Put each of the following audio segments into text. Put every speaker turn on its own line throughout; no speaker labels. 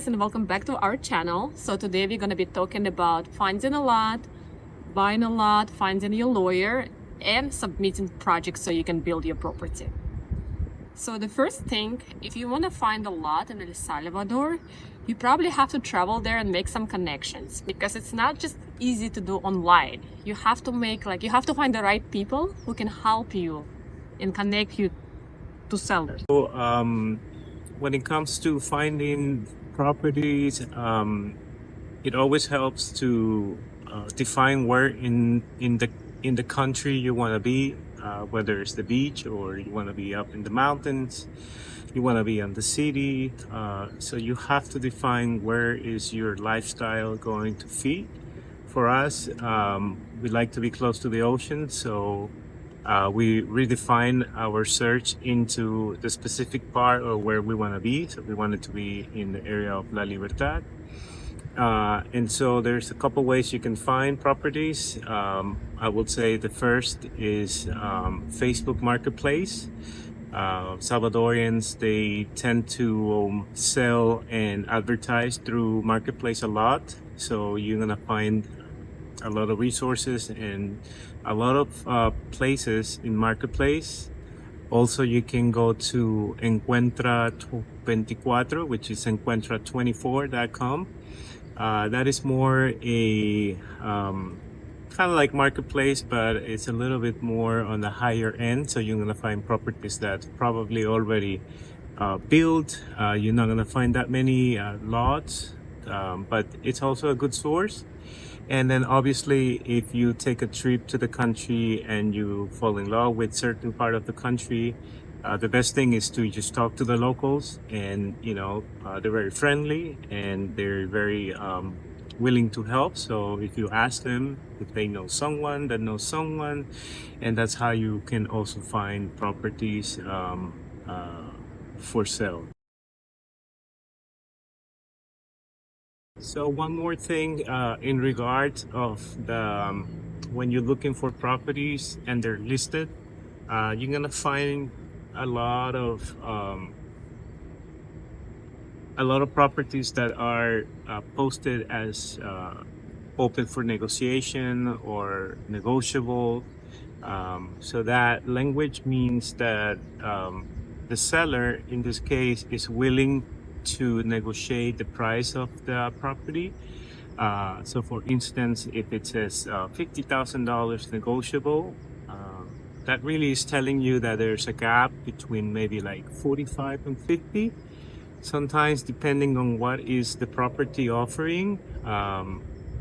guys, and welcome back to our channel. So today we're going to be talking about finding a lot, buying a lot, finding your lawyer, and submitting projects so you can build your property. So the first thing, if you want to find a lot in El Salvador, you probably have to travel there and make some connections, because it's not just easy to do online. You have to find the right people who can help you and connect you to sellers.
So, when it comes to finding properties, it always helps to define where in the country you want to be, whether it's the beach or you want to be up in the mountains, you want to be in the city. So you have to define where is your lifestyle going to fit. For us, we like to be close to the ocean, so we redefine our search into the specific part of where we want to be. So we wanted to be in the area of La Libertad. And so there's a couple ways you can find properties. I would say the first is Facebook Marketplace. Salvadorians, they tend to sell and advertise through Marketplace a lot. So you're gonna find a lot of resources and a lot of places in Marketplace. Also, you can go to Encuentra 24, which is encuentra24.com. That is more a kind of like Marketplace, but it's a little bit more on the higher end. So you're gonna find properties that probably already built. You're not gonna find that many lots, but it's also a good source. And then obviously, if you take a trip to the country and you fall in love with certain part of the country, the best thing is to just talk to the locals, and they're very friendly and they're very willing to help. So if you ask them if they know someone that knows someone, and that's how you can also find properties for sale. So one more thing in regards of the when you're looking for properties and they're listed, you're gonna find a lot of properties that are posted as open for negotiation or negotiable. So that language means that the seller in this case is willing to negotiate the price of the property. So for instance, if it says $50,000 negotiable, that really is telling you that there's a gap between maybe like 45 and 50. Sometimes, depending on what is the property offering,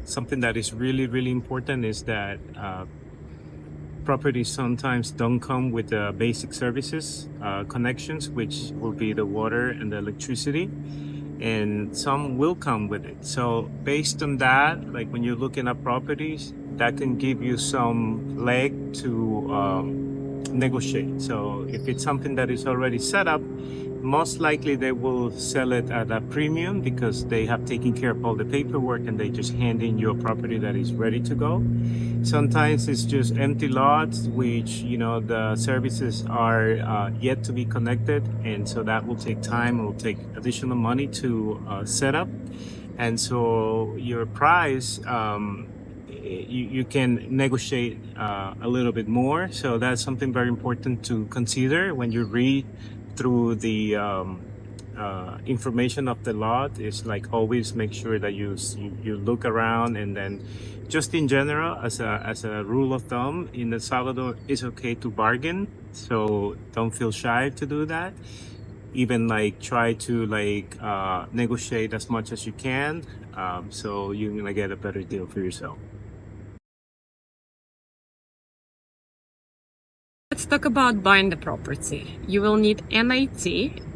something that is really, really important is that properties sometimes don't come with the basic services connections, which will be the water and the electricity, and some will come with it. So based on that, like when you're looking at properties, that can give you some leg to negotiate. So if it's something that is already set up, most likely they will sell it at a premium because they have taken care of all the paperwork and they just hand in you a property that is ready to go. Sometimes it's just empty lots, which the services are yet to be connected, and so that will take time. It will take additional money to set up, and so your price you can negotiate a little bit more. So that's something very important to consider when you read through the information of the lot. Is like always make sure that you look around, and then just in general, as a rule of thumb, in El Salvador, it's okay to bargain. So don't feel shy to do that. Even try to negotiate as much as you can, so you're gonna get a better deal for yourself.
Let's talk about buying the property. You will need NIT.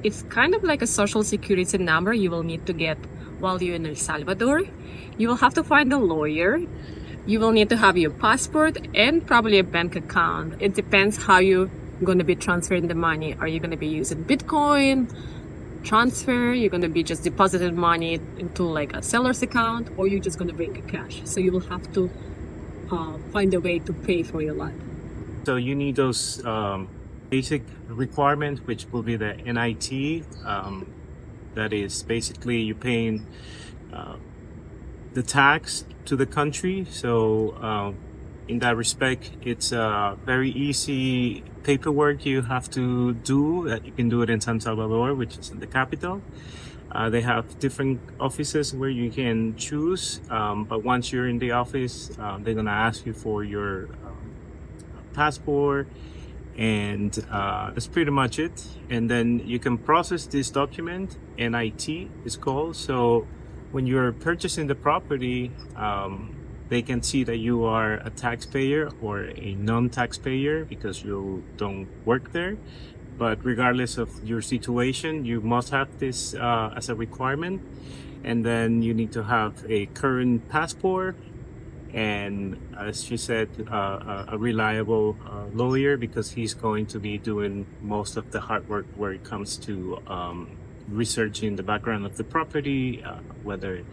It's kind of like a social security number you will need to get while you're in El Salvador. You will have to find a lawyer. You will need to have your passport and probably a bank account. It depends how you're going to be transferring the money. Are you going to be using Bitcoin, transfer? You're going to be just depositing money into a seller's account, or you're just going to bring cash. So you will have to find a way to pay for your lot.
So you need those basic requirements, which will be the NIT, That is basically you paying uh, the tax to the country. So in that respect, it's a very easy paperwork you have to do. That you can do it in San Salvador, which is in the capital. They have different offices where you can choose, but once you're in the office, they're gonna ask you for your passport, and that's pretty much it. And then you can process this document. NIT is called. So when you're purchasing the property, they can see that you are a taxpayer or a non-taxpayer because you don't work there. But regardless of your situation, you must have this as a requirement. And then you need to have a current passport, and as she said, a reliable lawyer, because he's going to be doing most of the hard work where it comes to researching the background of the property, whether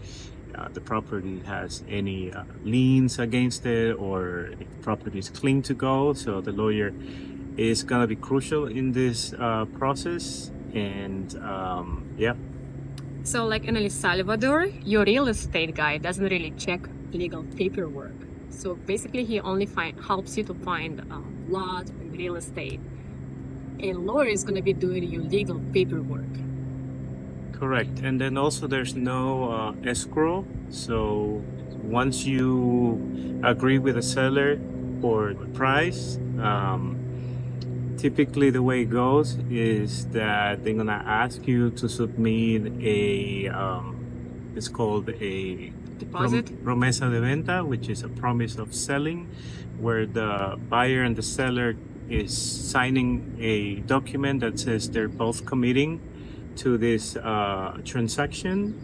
the property has any liens against it, or if the property is clean to go. So the lawyer is going to be crucial in this process. And yeah.
So, like in El Salvador, your real estate guy doesn't really check legal paperwork. So basically, he only helps you to find lots and real estate. A lawyer is going to be doing your legal paperwork.
Correct. And then also there's no escrow. So once you agree with the seller for the price, typically the way it goes is that they're gonna ask you to submit a it's called a
Deposit?
promesa de venta, which is a promise of selling, where the buyer and the seller is signing a document that says they're both committing to this transaction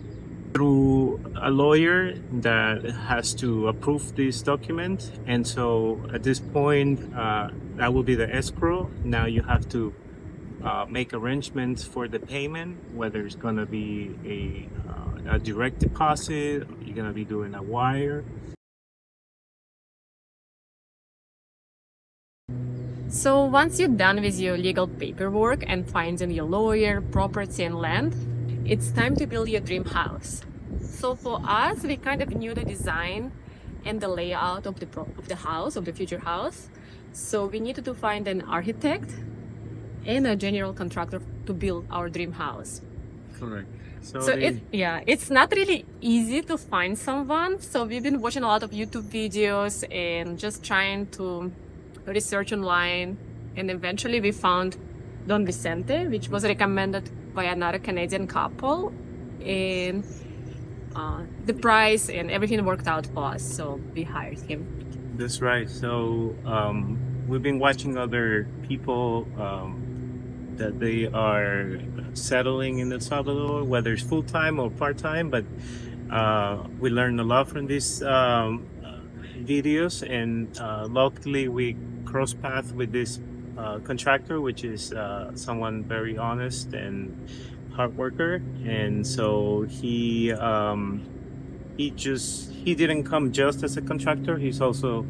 through a lawyer that has to approve this document. And so at this point, that will be the escrow. Now you have to make arrangements for the payment, whether it's going to be a direct deposit, or you're going to be doing a wire.
So once you're done with your legal paperwork and finding your lawyer, property, and land, it's time to build your dream house. So for us, we kind of knew the design and the layout of the house, of the future house. So we needed to find an architect and a general contractor to build our dream house.
Correct.
So it's not really easy to find someone. So we've been watching a lot of YouTube videos and just trying to research online, and eventually we found Don Vicente, which was recommended by another Canadian couple, and the price and everything worked out for us, so we hired him.
That's right. So we've been watching other people that they are settling in El Salvador, whether it's full-time or part-time, but we learned a lot from these videos, and luckily we cross path with this contractor, which is someone very honest and hard worker. And so he didn't come just as a contractor. He's also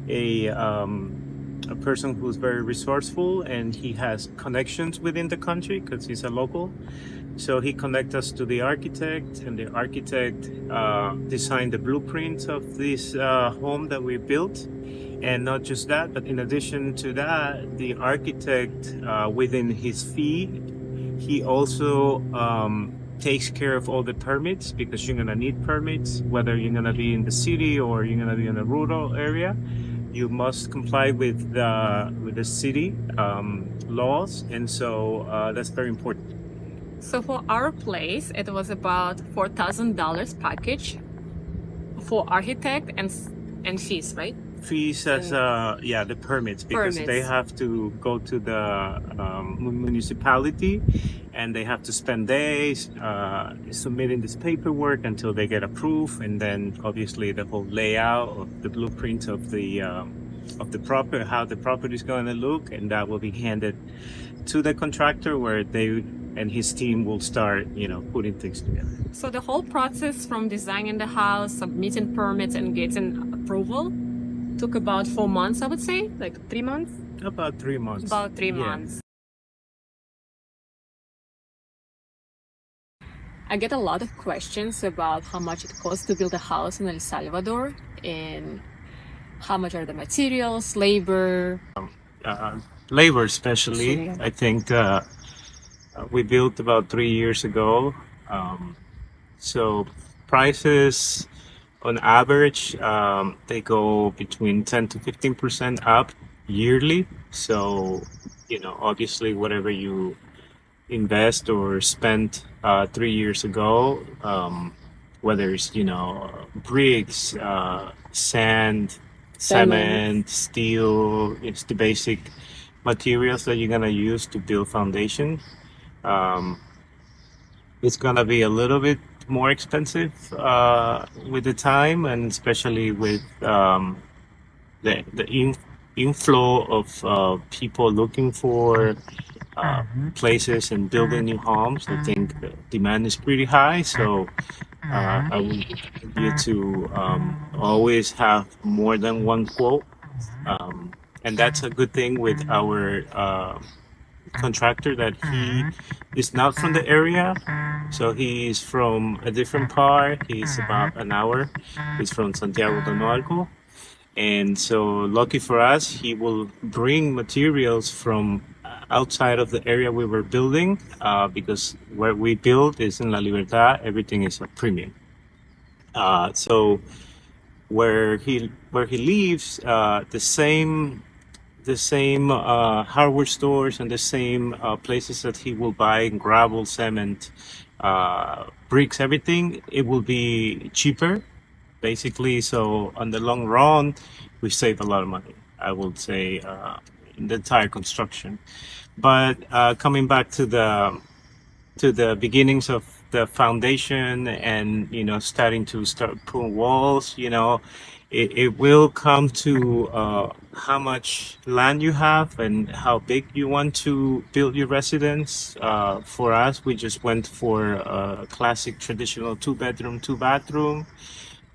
a person who's very resourceful, and he has connections within the country because he's a local. So he connected us to the architect, and the architect designed the blueprints of this home that we built. And not just that, but in addition to that, the architect, within his fee, he also takes care of all the permits, because you're gonna need permits, whether you're gonna be in the city or you're gonna be in a rural area. You must comply with the city laws, and so that's very important.
So for our place, it was about $4,000 package for architect and fees, right?
Fees as the permits, because they have to go to the municipality, and they have to spend days submitting this paperwork until they get approved, and then obviously the whole layout of the blueprint of the property, how the property is going to look, and that will be handed to the contractor, where they and his team will start, putting things together.
So the whole process from designing the house, submitting permits, and getting approval took about 4 months, I would say, like 3 months.
About 3 months.
About 3 months. I get a lot of questions about how much it costs to build a house in El Salvador and how much are the materials, labor.
Uh, Labor, especially,
Sí.
I think we built about 3 years ago. Um, so prices on average, they go between 10 to 15% up yearly. So, obviously, whatever you invest or spent 3 years ago, whether it's bricks, sand,
Cement.
cement, steel, it's the basic materials that you're gonna use to build foundation. Um, it's gonna be a little bit more expensive with the time, and especially with the inflow of people looking for uh, places and building new homes. I think the demand is pretty high, so I would recommend you to always have more than one quote. And that's a good thing with our contractor, that he is not from the area. So he's from a different part. He's about an hour. He's from Santiago de Noalco. And so, lucky for us, he will bring materials from outside of the area we were building, because where we build is in La Libertad. Everything is a premium. So where he lives, the same hardware stores and the same places that he will buy gravel, cement, bricks, everything, it will be cheaper, basically. So on the long run, we save a lot of money, I would say, in the entire construction. But coming back to the beginnings of the foundation, and starting to start putting walls, it will come to how much land you have and how big you want to build your residence. For us, we just went for a classic traditional two-bedroom, two-bathroom.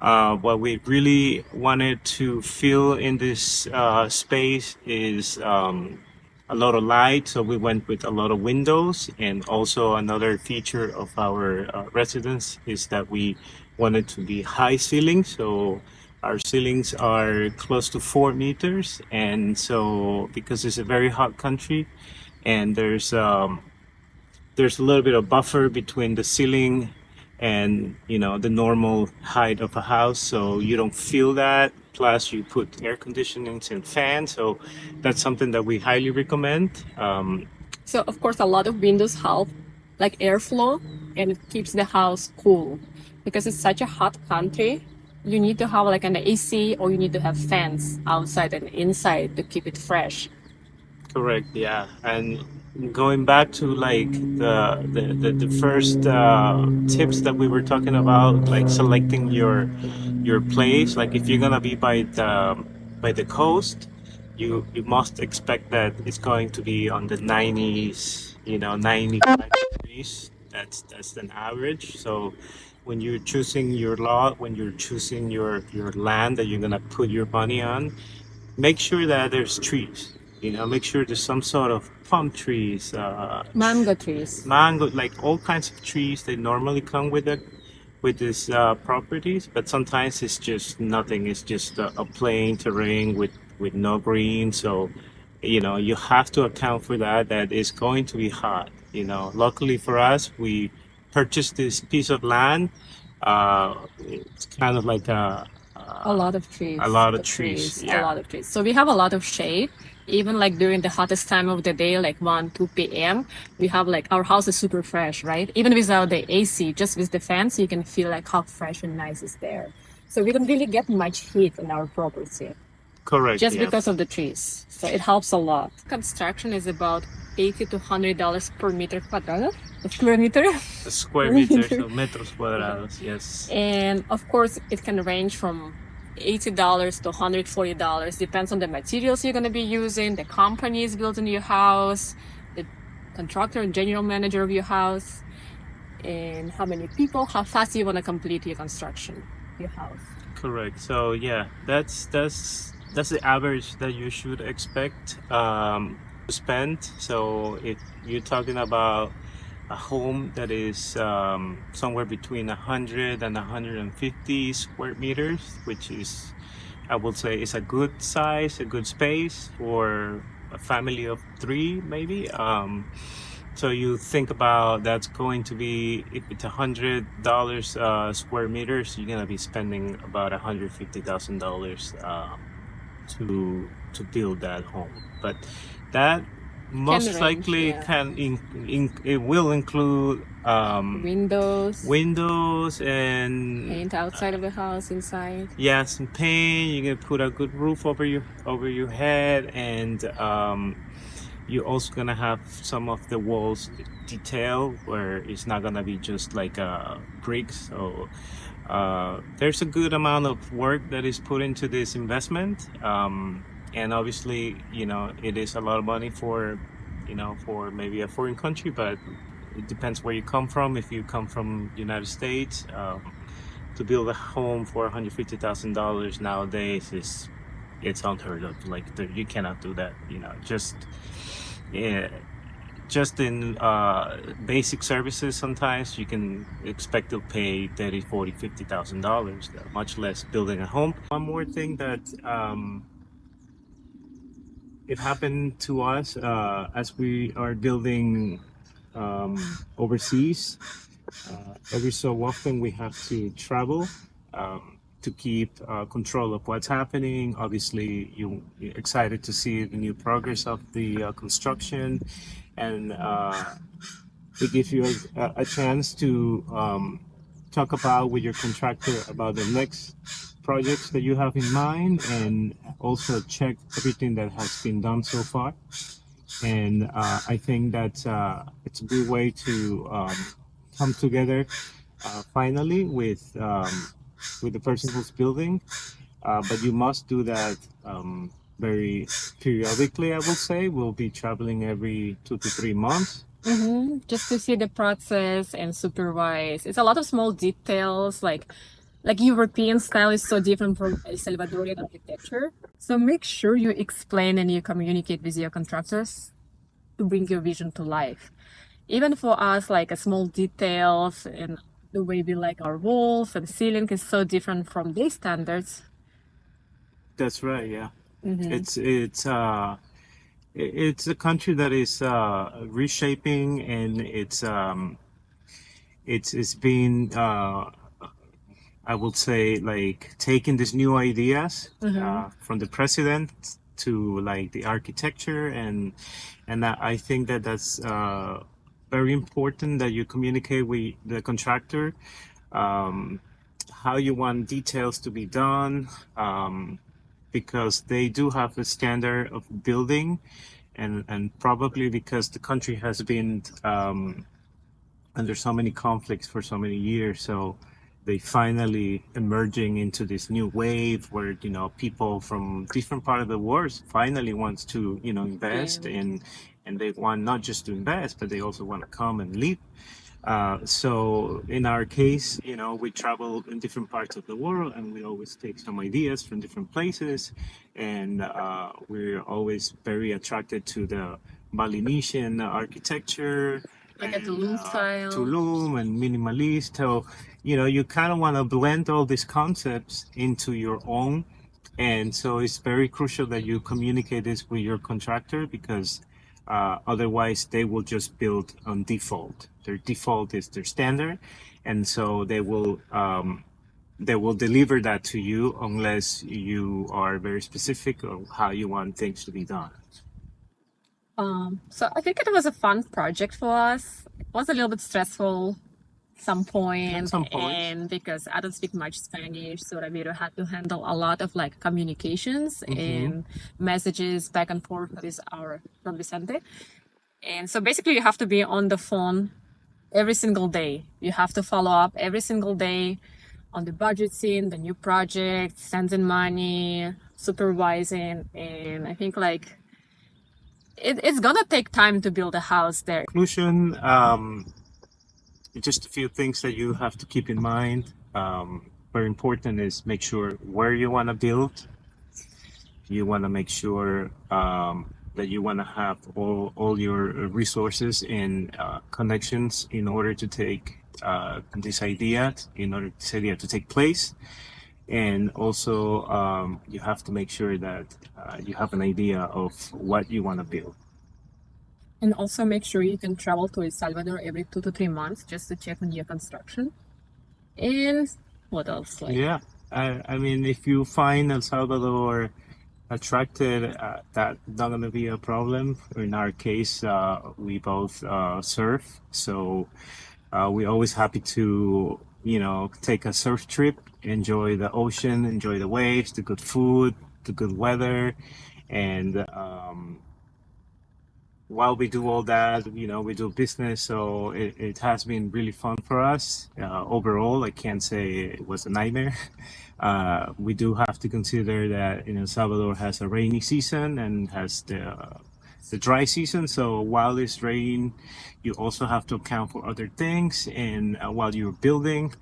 What we really wanted to fill in this space is a lot of light, so we went with a lot of windows. And also, another feature of our residence is that we wanted to be high ceilings. So our ceilings are close to 4 meters, and so because it's a very hot country, and there's a little bit of buffer between the ceiling and the normal height of a house, so you don't feel that. Plus, you put air conditionings and fans, so that's something that we highly recommend.
So of course a lot of windows help like airflow and it keeps the house cool. Because it's such a hot country, you need to have like an AC or you need to have fans outside and inside to keep it fresh.
Correct, yeah. And going back to like the first tips that we were talking about, like selecting your place. Like if you're gonna be by the coast, you must expect that it's going to be on the 90s, 95 degrees. That's an average. So when you're choosing your lot, when you're choosing your land that you're gonna put your money on, make sure that there's trees. Make sure there's some sort of palm trees,
Mango trees.
mango, like all kinds of trees. They normally come with these properties, but sometimes it's just nothing. It's just a plain terrain with no green. So, you have to account for that. That is going to be hot. Luckily for us, we purchased this piece of land. It's kind of like
A lot of
a
trees.
lot of
The
trees.
trees. A
Yeah.
lot of trees. So we have a lot of shade. Even like during the hottest time of the day, like 1, 2 p.m., we have like our house is super fresh, right? Even without the AC, just with the fans, you can feel like how fresh and nice is there. So we don't really get much heat in our property
Correct.
just
Yeah.
because of the trees. So it helps a lot. Construction is about $80 to $100 per meter quadrado, square meter.
Square meters, so metros cuadrados. Yes.
And of course, it can range from $80 to $140. Depends on the materials you're going to be using, the company is building your house, the contractor and general manager of your house, and how many people, how fast you want to complete your construction, your house.
Correct. So yeah, that's the average that you should expect to spend. So if you're talking about a home that is somewhere between 100 and 150 square meters, which is, I would say, is a good size, a good space for a family of three, maybe. So you think about that's going to be, if it's $100 square meters, you're gonna be spending about $150,000 to build that home. But that
Can
most
range,
likely
yeah.
it will include
Windows,
windows and
paint outside of the house, inside.
yeah, some paint. You can put a good roof over your head, and you're also gonna have some of the walls detail where it's not gonna be just like bricks. So there's a good amount of work that is put into this investment, and obviously, it is a lot of money for, for maybe a foreign country, but it depends where you come from. If you come from United States, to build a home for $150,000 nowadays is it's unheard of. Like you cannot do that. Yeah, just in basic services, sometimes you can expect to pay 30, 40, $50,000, much less building a home. One more thing that it happened to us as we are building overseas. Every so often we have to travel to keep control of what's happening. Obviously, you're excited to see the new progress of the construction, and it gives you a chance to talk about with your contractor about the next projects that you have in mind, and also check everything that has been done so far. And I think that it's a good way to come together finally with the person who's building. But you must do that very periodically. I will say we'll be traveling every 2 to 3 months.
Just to see the process and supervise. It's a lot of small details, like European style is so different from El Salvadorian architecture. So make sure you explain and you communicate with your contractors to bring your vision to life. Even for us, like a small details and the way we like our walls and ceiling is so different from their standards.
That's right. Yeah, it's a country that is reshaping, and it's been I would say, like, taking these new ideas from the president to like the architecture, and I think that that's very important that you communicate with the contractor um, how you want details to be done, because they do have a standard of building, and probably because the country has been under so many conflicts for so many years. So they finally emerging into this new wave where people from different part of the world finally wants to invest,
Yeah.
and they want not just to invest, but they also want to come and live. So in our case, we travel in different parts of the world, and we always take some ideas from different places, and we're always very attracted to the Balinesian architecture,
Like a
and
Tulum style.
Tulum and minimalist. So you kind of want to blend all these concepts into your own, and so it's very crucial that you communicate this with your contractor, because otherwise they will just build on default. Their default is their standard, and so they will deliver that to you unless you are very specific on how you want things to be done.
So I think it was a fun project for us. It was a little bit stressful some
At
point,
some points.
and because I don't speak much Spanish, so Ramiro had to handle a lot of like communications and messages back and forth with our Don Vicente. And so basically, you have to be on the phone every single day. You have to follow up every single day on the budgeting, the new project, sending money, supervising, and I think like it's gonna take time to build a house there.
Conclusion, just a few things that you have to keep in mind. Very important is make sure where you want to build. You want to make sure that you want to have all your resources and connections in order to take this idea to take place. And also, you have to make sure that you have an idea of what you want to build.
And also make sure you can travel to El Salvador every 2 to 3 months just to check on your construction. And what else?
Yeah, I mean, if you find El Salvador attracted, that's not going to be a problem. In our case, we both surf, so we're always happy to, take a surf trip, enjoy the ocean, enjoy the waves, the good food, the good weather, and while we do all that, we do business, so it has been really fun for us. Overall, I can't say it was a nightmare. We do have to consider that El Salvador has a rainy season and has the dry season. So while it's raining, you also have to account for other things, and while you're building,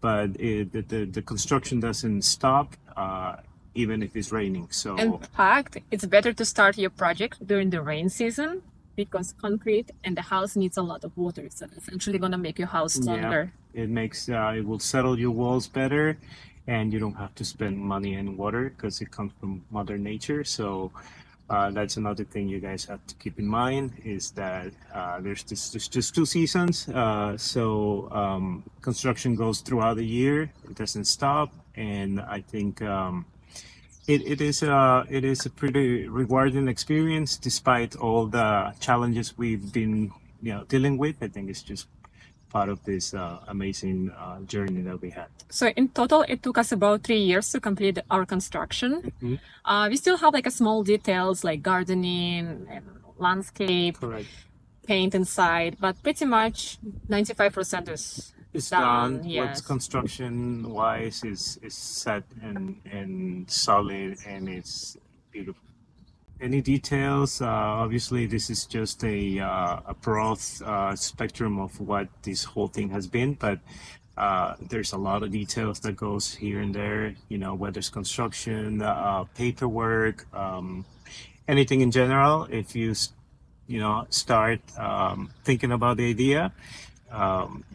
but the construction doesn't stop. Even if it's raining. So
In fact, it's better to start your project during the rain season because concrete and the house needs a lot of water. So it's essentially going to make your house stronger.
Yeah, it will settle your walls better, and you don't have to spend money in water because it comes from Mother Nature. So that's another thing you guys have to keep in mind is that there's just 2 seasons. Construction goes throughout the year; it doesn't stop, and I think. It is a pretty rewarding experience despite all the challenges we've been dealing with. I think it's just part of this amazing journey that we had.
So in total, it took us about 3 years to complete our construction. We still have like a small details like gardening and landscape,
Correct.
paint inside, but pretty much 95% is
It's
done.
done.
Yes.
What's construction wise is set and solid, and it's beautiful. Any details? Obviously, this is just a broad spectrum of what this whole thing has been, but there's a lot of details that goes here and there. Whether it's construction, paperwork, anything in general. If you start thinking about the idea,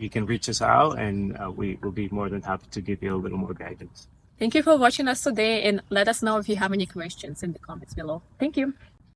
you can reach us out, and we will be more than happy to give you a little more guidance.
Thank you for watching us today, and let us know if you have any questions in the comments below. Thank you.